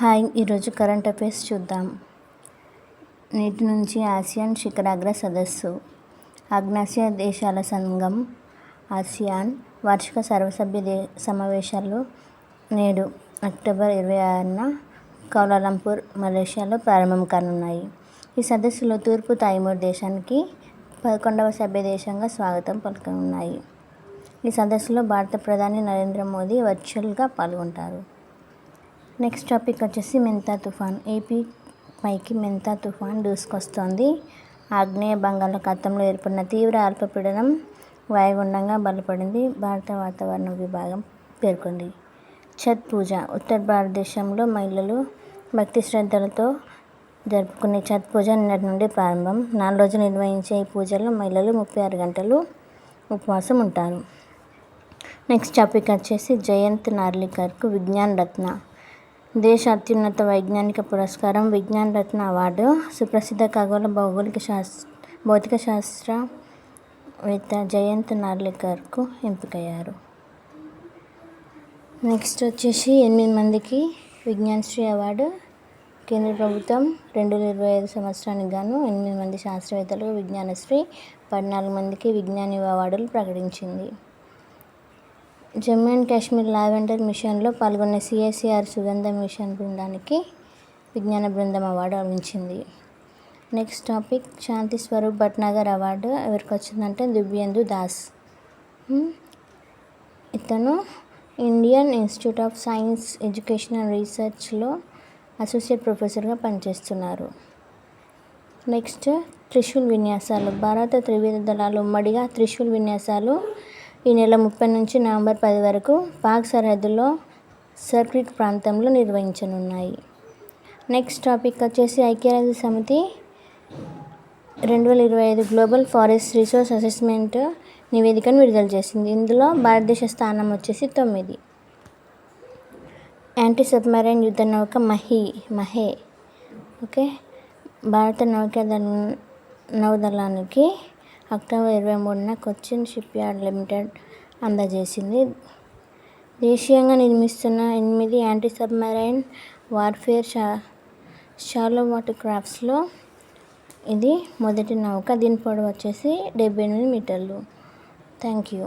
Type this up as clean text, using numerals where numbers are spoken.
Hi, ఈరోజు current affairs చూద్దాం. నేటి నుంచి ఆసియాన్ శిఖరాగ్ర సదస్సు, ఆగ్నేయాసియా దేశాల సంఘం ఆసియాన్ వార్షిక సర్వసభ్య సమావేశాలు నేడు అక్టోబర్ 26న కౌలాలంపూర్, మలేషియాలో ప్రారంభం కానున్నాయి. ఈ సదస్సులో తూర్పు తైమూర్ దేశానికి 11వ సభ్య దేశంగా స్వాగతం పలకనున్నాయి. ఈ సదస్సులో భారత ప్రధాని నరేంద్ర మోదీ వర్చువల్గా పాల్గొంటారు. నెక్స్ట్ టాపిక్ వచ్చేసి మెంతా తుఫాన్. ఏపీ పైకి మెంతా తుఫాన్ దూసుకొస్తోంది. ఆగ్నేయ బంగాళాఖాతంలో ఏర్పడిన తీవ్ర అల్పపీడనం వాయుగుండంగా బలపడింది, భారత వాతావరణ విభాగం పేర్కొంది. ఛత్ పూజ. ఉత్తర భారతదేశంలో మహిళలు భక్తి శ్రద్ధలతో జరుపుకునే ఛత్ పూజ నిన్నటి నుండి ప్రారంభం. 4 రోజులు నిర్వహించే ఈ పూజలో మహిళలు 36 గంటలు ఉపవాసం ఉంటారు. నెక్స్ట్ టాపిక్ వచ్చేసి జయంత్ నార్లికర్కు విజ్ఞాన్ రత్న. దేశ అత్యున్నత వైజ్ఞానిక పురస్కారం విజ్ఞాన్ రత్న అవార్డు సుప్రసిద్ధ ఖగోళ భౌతిక శాస్త్రవేత్త జయంత్ నార్లికర్కు ఎంపికయ్యారు. నెక్స్ట్ వచ్చేసి 8 మందికి విజ్ఞాన్ శ్రీ అవార్డు. కేంద్ర ప్రభుత్వం 2025 సంవత్సరానికి గాను 8 మంది శాస్త్రవేత్తలకు విజ్ఞానశ్రీ, 14 మందికి విజ్ఞాన్ యువ అవార్డులు ప్రకటించింది. జమ్మూ అండ్ కాశ్మీర్ లావెండర్ మిషన్లో పాల్గొన్న CSIR సుగంధ మిషన్ బృందానికి విజ్ఞాన బృందం అవార్డు లభించింది. Next topic Shanti Swarup Bhatnagar award ఎవరికి వచ్చిందంటే దివ్యేందు దాస్. ఇతను Indian Institute of Science Education and రీసెర్చ్లో అసోసియేట్ ప్రొఫెసర్గా పనిచేస్తున్నారు. నెక్స్ట్ త్రిశూల్ విన్యాసాలు. భారత త్రివిధ దళాలు ఉమ్మడిగా త్రిశూల్ విన్యాసాలు ఈ నెల 30 నుంచి నవంబర్ 10 వరకు పాక్ సరిహద్దులో సర్క్రిక్ ప్రాంతంలో నిర్వహించనున్నాయి. నెక్స్ట్ టాపిక్ వచ్చేసి ఐక్యరాజ్య సమితి 2025 గ్లోబల్ ఫారెస్ట్ రిసోర్స్ అసెస్మెంట్ నివేదికను విడుదల చేసింది. ఇందులో భారతదేశ స్థానం వచ్చేసి 9. యాంటీ సబ్మెరైన్ యుద్ధ నౌక మహే ఓకే భారత నౌదళానికి అక్టోబర్ 23న కొచ్చిన్ షిప్యార్డ్ లిమిటెడ్ అందజేసింది. దేశీయంగా నిర్మిస్తున్న 8 anti submarine warfare shallow water క్రాఫ్ట్స్లో ఇది మొదటి నౌక. దీని పొడవు వచ్చేసి 78 మీటర్లు. Thank you.